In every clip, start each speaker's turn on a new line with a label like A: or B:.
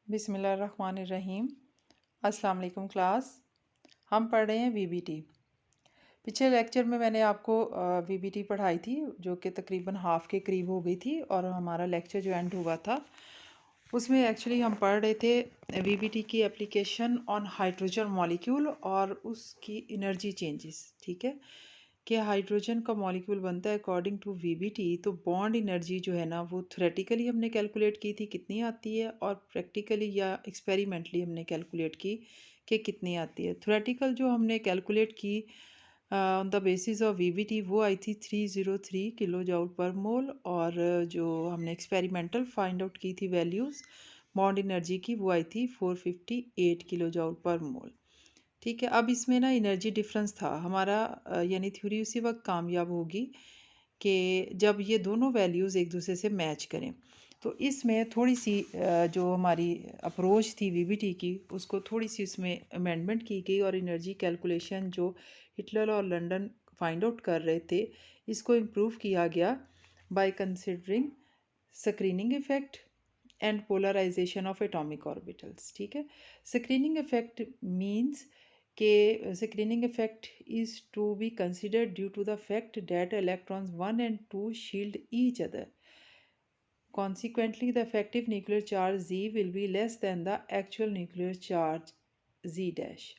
A: बिस्मिल्लाहिर्रहमानिर्रहीम। अस्सलाम वालेकुम क्लास। हम पढ़ रहे हैं वीबीटी। पिछले लेक्चर में मैंने आपको वीबीटी पढ़ाई थी जो कि तकरीबन हाफ के करीब हो गई थी और हमारा लेक्चर जो एंड हुआ था उसमें एक्चुअली हम पढ़ रहे थे वीबीटी की एप्लीकेशन ऑन हाइड्रोजन मॉलिक्यूल और उसकी एनर्जी चेंजेस। ठीक है कि हाइड्रोजन का मॉलिक्यूल बनता है अकॉर्डिंग टू वीबीटी, तो बॉन्ड एनर्जी जो है ना वो थ्योरेटिकली हमने कैलकुलेट की थी कितनी आती है और प्रैक्टिकली या एक्सपेरिमेंटली हमने कैलकुलेट की कि कितनी आती है। थ्योरेटिकल जो हमने कैलकुलेट की on the basis of VBT वो आई थी 303 किलो जूल पर मोल, और जो हमने एक्सपेरिमेंटल फाइंड आउट की थी वैल्यूज़ बॉन्ड एनर्जी की वो आई थी 458 किलो जूल पर मोल। ठीक है, अब इसमें ना एनर्जी डिफरेंस था हमारा, यानी थ्योरी उसी वक्त कामयाब होगी कि जब ये दोनों वैल्यूज़ एक दूसरे से मैच करें। तो इसमें थोड़ी सी जो हमारी अप्रोच थी वीबीटी की उसको थोड़ी सी उसमें अमेंडमेंट की गई और एनर्जी कैलकुलेशन जो हिटलर और लंदन फाइंड आउट कर रहे थे इसको इम्प्रूव किया गया by considering screening effect and polarization of atomic orbitals. ठीक है, स्क्रीनिंग इफेक्ट मीन्स के screening effect is to be considered due to the fact that electrons 1 and 2 shield each other. Consequently, the effective nuclear charge Z will be less than the actual nuclear charge Z dash.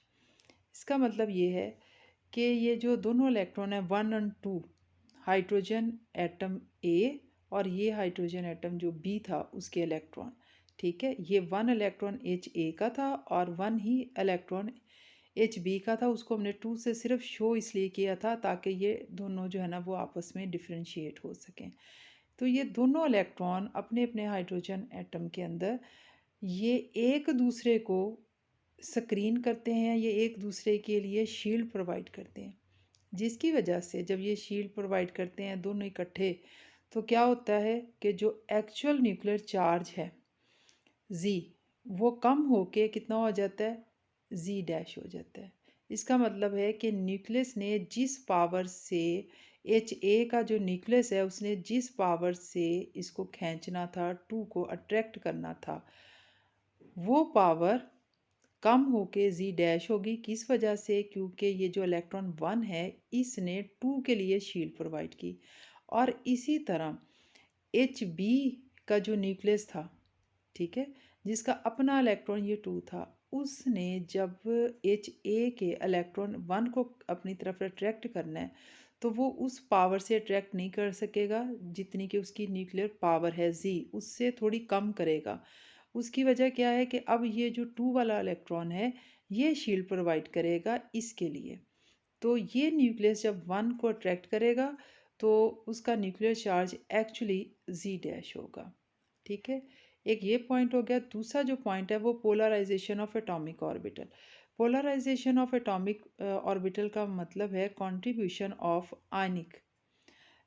A: इसका मतलब ये है कि ये जो दोनों electron है 1 और 2, हाइड्रोजन एटम A और ये हाइड्रोजन एटम जो B था उसके इलेक्ट्रॉन, ठीक है, ये 1 इलेक्ट्रॉन HA का था और 1 ही इलेक्ट्रॉन HB का था। उसको हमने 2 से सिर्फ शो इसलिए किया था ताकि ये दोनों जो है ना वो आपस में डिफ्रेंशिएट हो सकें। तो ये दोनों इलेक्ट्रॉन अपने अपने हाइड्रोजन एटम के अंदर ये एक दूसरे को स्क्रीन करते हैं, ये एक दूसरे के लिए शील्ड प्रोवाइड करते हैं, जिसकी वजह से जब ये शील्ड प्रोवाइड करते हैं दोनों इकट्ठे तो क्या होता है कि जो एक्चुअल न्यूक्लियर चार्ज है Z वो कम होके कितना हो जाता है, Z डैश हो जाता है। इसका मतलब है कि न्यूक्लियस ने जिस पावर से HA का जो न्यूक्लियस है उसने जिस पावर से इसको खींचना था, 2 को अट्रैक्ट करना था, वो पावर कम होके Z डैश होगी। किस वजह से? क्योंकि ये जो इलेक्ट्रॉन 1 है इसने 2 के लिए शील्ड प्रोवाइड की। और इसी तरह HB का जो न्यूक्लियस था, ठीक है, जिसका अपना इलेक्ट्रॉन ये 2 था, उसने जब HA के इलेक्ट्रॉन 1 को अपनी तरफ अट्रैक्ट करना है तो वो उस पावर से अट्रैक्ट नहीं कर सकेगा जितनी कि उसकी न्यूक्लियर पावर है Z, उससे थोड़ी कम करेगा। उसकी वजह क्या है कि अब ये जो 2 वाला इलेक्ट्रॉन है ये शील्ड प्रोवाइड करेगा इसके लिए। तो ये न्यूक्लियस जब 1 को अट्रैक्ट करेगा तो उसका nuclear charge actually Z dash होगा। ठीक है, एक ये पॉइंट हो गया। दूसरा जो पॉइंट है वो polarization of atomic orbital. Polarization of atomic orbital का मतलब है कंट्रीब्यूशन ऑफ आयनिक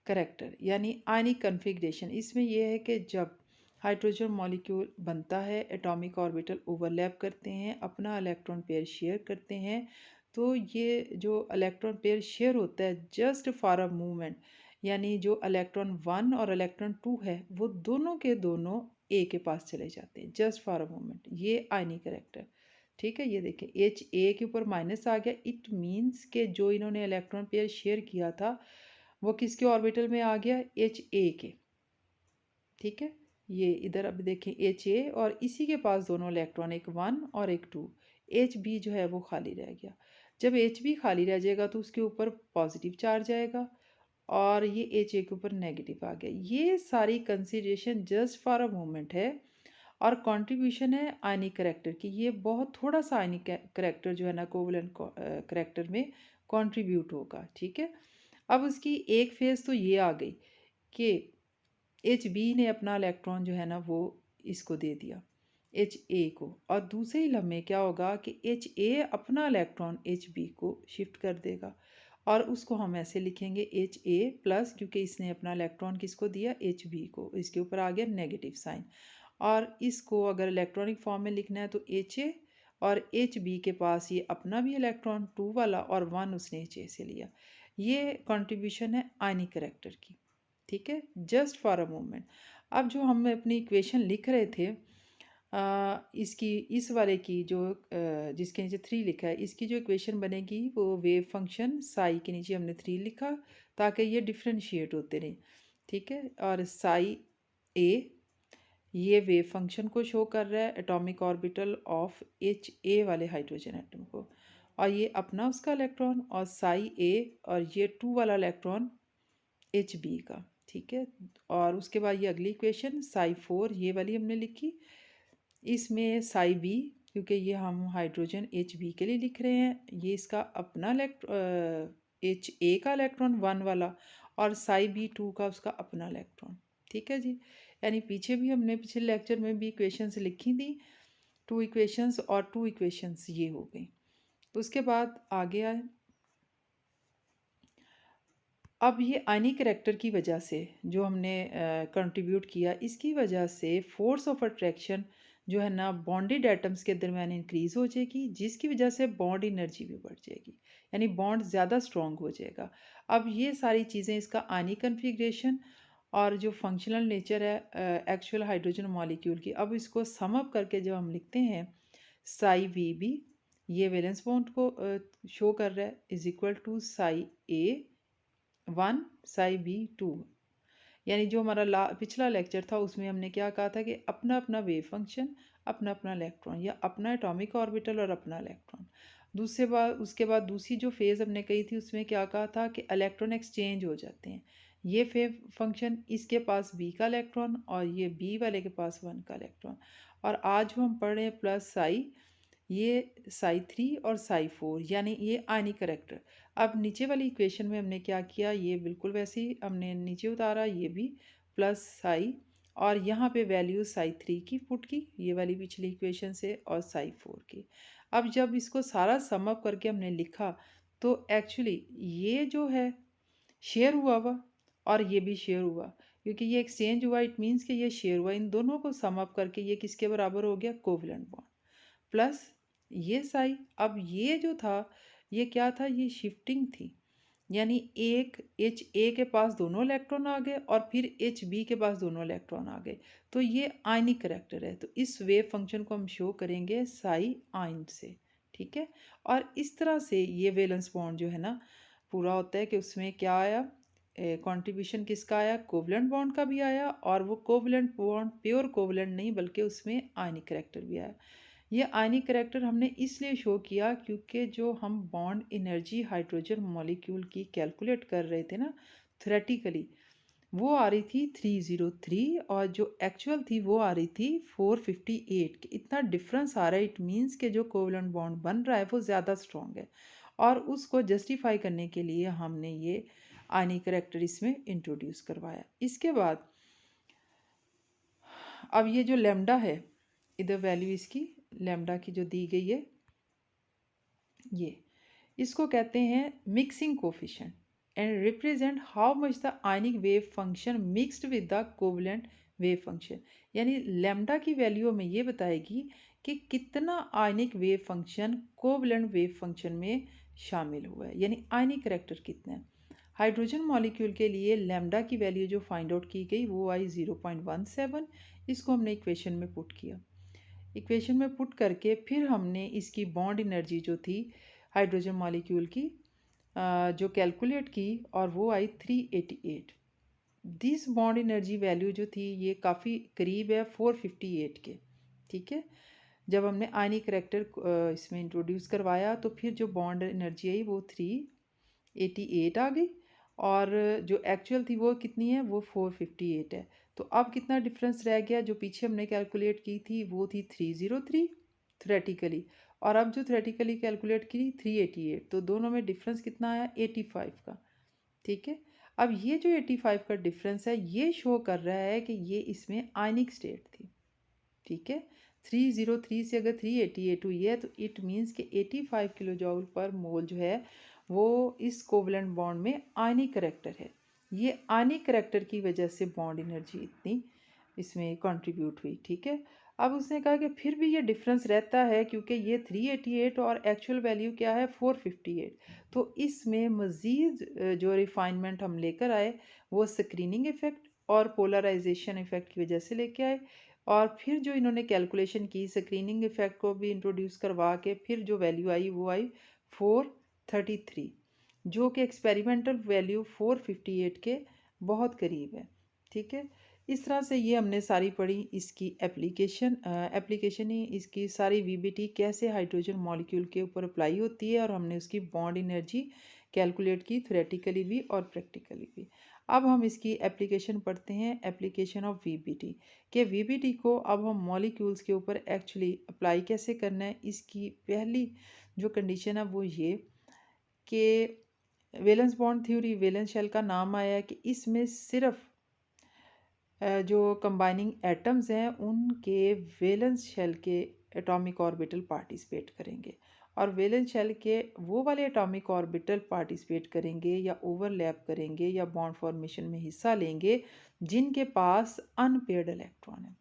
A: करेक्टर यानी आयनिक कन्फिग्रेशन। इसमें यह है कि जब हाइड्रोजन मॉलिक्यूल बनता है, एटॉमिक ऑर्बिटल ओवरलैप करते हैं, अपना इलेक्ट्रॉन पेयर शेयर करते हैं, तो ये जो इलेक्ट्रॉन पेयर शेयर होता है जस्ट फॉर अ मूवमेंट, यानी जो इलेक्ट्रॉन 1 और इलेक्ट्रॉन 2 है वो दोनों के दोनों ए के पास चले जाते हैं जस्ट फॉर अ मोमेंट। ये आयनिक करेक्टर। ठीक है, ये देखें HA के ऊपर माइनस आ गया, इट मीन्स के जो इन्होंने इलेक्ट्रॉन पेयर शेयर किया था वो किसके ऑर्बिटल में आ गया, HA के। ठीक है, ये इधर अब देखें HA और इसी के पास दोनों इलेक्ट्रॉन, एक 1 और एक 2। HB जो है वो खाली रह गया। जब HB खाली रह जाएगा तो उसके ऊपर पॉजिटिव चार्ज आएगा और ये HA के ऊपर नेगेटिव आ गया। ये सारी consideration just for a moment है और कंट्रीब्यूशन है आयनिक करेक्टर की। ये बहुत थोड़ा सा आयनिक करेक्टर जो है ना कोवलेंट करेक्टर में कंट्रीब्यूट होगा। ठीक है, अब उसकी एक फेज तो ये आ गई कि HB ने अपना इलेक्ट्रॉन जो है ना वो इसको दे दिया HA को, और दूसरे ही लम्हे क्या होगा कि HA अपना इलेक्ट्रॉन HB को शिफ्ट कर देगा और उसको हम ऐसे लिखेंगे HA प्लस, क्योंकि इसने अपना इलेक्ट्रॉन किसको दिया, HB को, इसके ऊपर आ गया नेगेटिव साइन। और इसको अगर इलेक्ट्रॉनिक फॉर्म में लिखना है तो HA और HB के पास ये अपना भी इलेक्ट्रॉन 2 वाला और 1 उसने HA से लिया। ये कंट्रीब्यूशन है आयनिक करेक्टर की। ठीक है, जस्ट फॉर अ मोमेंट। अब जो हम अपनी इक्वेशन लिख रहे थे इसकी इस वाले की जो जिसके नीचे 3 लिखा है, इसकी जो इक्वेशन बनेगी वो वेव फंक्शन साई के नीचे हमने 3 लिखा ताकि ये डिफरेंशिएट होते रहें, ठीक है। और साई ए ये वेव फंक्शन को शो कर रहा है atomic orbital of H A वाले हाइड्रोजन एटम को, और ये अपना उसका इलेक्ट्रॉन, और साई ए और ये 2 वाला इलेक्ट्रॉन एच बी का, ठीक है। और उसके बाद ये अगली इक्वेशन साई 4 ये वाली हमने लिखी, इसमें साई बी क्योंकि ये हम हाइड्रोजन एच बी के लिए लिख रहे हैं, ये इसका अपना एच ए का इलेक्ट्रॉन 1 वाला, और साई बी 2 का उसका अपना इलेक्ट्रॉन, ठीक है जी। यानी पीछे भी हमने पिछले लेक्चर में भी इक्वेशंस लिखी थी, 2 इक्वेशंस, और 2 इक्वेशंस ये हो गई। उसके बाद आगे आए, अब ये आयनिक करैक्टर की वजह से जो हमने कंट्रीब्यूट किया, इसकी वजह से फोर्स ऑफ अट्रैक्शन जो है ना बॉन्डेड एटम्स के दरमियान इंक्रीज हो जाएगी, जिसकी वजह से बॉन्ड एनर्जी भी बढ़ जाएगी, यानी बॉन्ड ज़्यादा स्ट्रॉन्ग हो जाएगा। अब ये सारी चीज़ें इसका आयनिक कन्फिग्रेशन और जो फंक्शनल नेचर है एक्चुअल हाइड्रोजन मॉलिक्यूल की, अब इसको सम अप करके जब हम लिखते हैं साई वी बी, ये वैलेंस बॉन्ड को शो कर रहा है, is equal to psi A 1 psi B 2। यानी जो हमारा पिछला लेक्चर था उसमें हमने क्या कहा था कि अपना अपना वेव फंक्शन, अपना अपना इलेक्ट्रॉन, या अपना एटॉमिक ऑर्बिटल और अपना इलेक्ट्रॉन। दूसरे बार उसके बाद दूसरी जो फेज़ हमने कही थी उसमें क्या कहा था कि इलेक्ट्रॉन एक्सचेंज हो जाते हैं। ये वेव फंक्शन, इसके पास बी का इलेक्ट्रॉन और ये बी वाले के पास 1 का इलेक्ट्रॉन। और आज हम पढ़ रहे हैं प्लस साई, ये साई 3 और साई 4, यानी ये आयनिक करैक्टर। अब नीचे वाली इक्वेशन में हमने क्या किया, ये बिल्कुल वैसे ही हमने नीचे उतारा, ये भी प्लस साई, और यहाँ पे वैल्यू साई 3 की पुट की, ये वाली पिछली इक्वेशन से, और साई 4 की। अब जब इसको सारा सम अप करके हमने लिखा तो एक्चुअली ये जो है शेयर हुआ और ये भी शेयर हुआ, क्योंकि ये एक्सचेंज हुआ, इट मीन्स कि ये शेयर हुआ। इन दोनों को सम अप करके ये किसके बराबर हो गया, कोवलेंट बॉन्ड प्लस ये साई। अब ये जो था ये क्या था, ये शिफ्टिंग थी, यानी एक एच ए के पास दोनों इलेक्ट्रॉन आ गए और फिर एच बी के पास दोनों इलेक्ट्रॉन आ गए, तो ये आयनिक करैक्टर है। तो इस वेव फंक्शन को हम शो करेंगे साई आयन से, ठीक है। और इस तरह से ये वैलेंस बॉन्ड जो है ना पूरा होता है कि उसमें क्या आया, कंट्रीब्यूशन किसका आया, कोवलेंट बॉन्ड का भी आया, और वो कोवलेंट बॉन्ड प्योर कोवलेंट नहीं बल्कि उसमें आयनिक करैक्टर भी आया। ये आयनिक करैक्टर हमने इसलिए शो किया क्योंकि जो हम बॉन्ड एनर्जी हाइड्रोजन मॉलिक्यूल की कैलकुलेट कर रहे थे ना थ्योरेटिकली, वो आ रही थी 303, और जो एक्चुअल थी वो आ रही थी 458 के। इतना डिफरेंस आ रहा है, इट मीन्स के जो कोवलेंट बॉन्ड बन रहा है वो ज़्यादा स्ट्रॉन्ग है, और उसको जस्टिफाई करने के लिए हमने ये आयनिक करैक्टर इसमें इंट्रोड्यूस करवाया। इसके बाद अब ये जो लेमडा है, इधर वैल्यू इसकी लेमडा की जो दी गई है, ये इसको कहते हैं mixing coefficient and represent how much the ionic wave function mixed with the covalent wave function. यानी लेमडा की वैल्यू में ये बताएगी कि कितना ionic wave function covalent wave function में शामिल हुआ है, यानी आयनिक करैक्टर कितना है। हाइड्रोजन मॉलिक्यूल के लिए लेमडा की वैल्यू जो फाइंड आउट की गई वो आई 0.17। इसको हमने इक्वेशन में पुट किया, इक्वेशन में पुट करके फिर हमने इसकी बॉन्ड एनर्जी जो थी हाइड्रोजन मॉलिक्यूल की जो कैलकुलेट की, और वो आई 388। दिस बॉन्ड एनर्जी वैल्यू जो थी ये काफ़ी करीब है 458 के, ठीक है। जब हमने आयनिक करैक्टर इसमें इंट्रोड्यूस करवाया तो फिर जो बॉन्ड एनर्जी आई वो 388 आ गई, और जो एक्चुअल थी वो कितनी है, वो 458 है। तो अब कितना डिफरेंस रह गया, जो पीछे हमने कैलकुलेट की थी वो थी 303 थ्रेटिकली, और अब जो थ्रेटिकली कैलकुलेट की 388, तो दोनों में डिफरेंस कितना आया, 85 का, ठीक है। अब ये जो 85 का डिफरेंस है ये शो कर रहा है कि ये इसमें आयनिक स्टेट थी, ठीक है। 303 से अगर 388 हुई है तो इट मीन्स कि 85 किलो जूल पर मोल जो है वो इस कोवलेंट बॉन्ड में आयनिक करैक्टर है। ये आयनिक करैक्टर की वजह से बॉन्ड एनर्जी इतनी इसमें कंट्रीब्यूट हुई, ठीक है। अब उसने कहा कि फिर भी ये डिफरेंस रहता है क्योंकि ये 388 और एक्चुअल वैल्यू क्या है 458, तो इसमें मज़ीद जो रिफाइनमेंट हम लेकर आए वो स्क्रीनिंग इफ़ेक्ट और पोलराइजेशन इफ़ेक्ट की वजह से लेके आए। और फिर जो इन्होंने कैलकुलेशन की स्क्रीनिंग इफेक्ट को भी इंट्रोड्यूस करवा के फिर जो वैल्यू आई वो आई 433, जो कि एक्सपेरिमेंटल वैल्यू 458 के बहुत करीब है। ठीक है, इस तरह से ये हमने सारी पढ़ी इसकी एप्लीकेशन ही इसकी सारी वीबीटी कैसे हाइड्रोजन मॉलिक्यूल के ऊपर अप्लाई होती है, और हमने उसकी बॉन्ड एनर्जी कैलकुलेट की थ्योरेटिकली भी और प्रैक्टिकली भी। अब हम इसकी एप्लीकेशन पढ़ते हैं, एप्लीकेशन ऑफ वीबीटी कि वीबीटी को अब हम मॉलिक्यूल्स के ऊपर एक्चुअली अप्लाई कैसे करना है। इसकी पहली जो कंडीशन है वो ये कि valence bond theory, valence shell का नाम आया है कि इसमें सिर्फ जो कंबाइनिंग एटम्स हैं उनके वैलेंस शेल के एटॉमिक ऑर्बिटल पार्टिसिपेट करेंगे, और वैलेंस शेल के वो वाले एटॉमिक ऑर्बिटल पार्टिसिपेट करेंगे या ओवरलैप करेंगे या बॉन्ड फॉर्मेशन में हिस्सा लेंगे जिनके पास अनपेयर्ड इलेक्ट्रॉन है।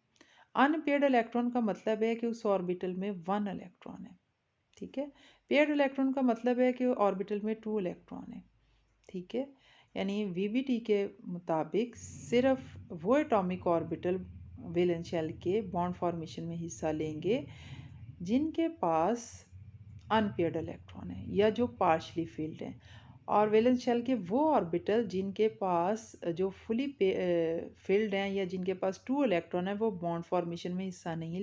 A: अनपेयर्ड इलेक्ट्रॉन का मतलब है कि उस ऑर्बिटल में 1 इलेक्ट्रॉन है। ठीक है, पेयर्ड इलेक्ट्रॉन का मतलब है कि ऑर्बिटल में 2 इलेक्ट्रॉन है। ठीक है, यानी वीबीटी के मुताबिक सिर्फ वो एटॉमिक ऑर्बिटल वैलेंस शेल के बॉन्ड फॉर्मेशन में हिस्सा लेंगे जिनके पास अनपेयर्ड इलेक्ट्रॉन है या जो पार्शली फील्ड हैं, और वैलेंस शेल के वो ऑर्बिटल जिनके पास जो फुली फील्ड हैं या जिनके पास 2 इलेक्ट्रॉन है वो बॉन्ड फॉर्मेशन में हिस्सा नहीं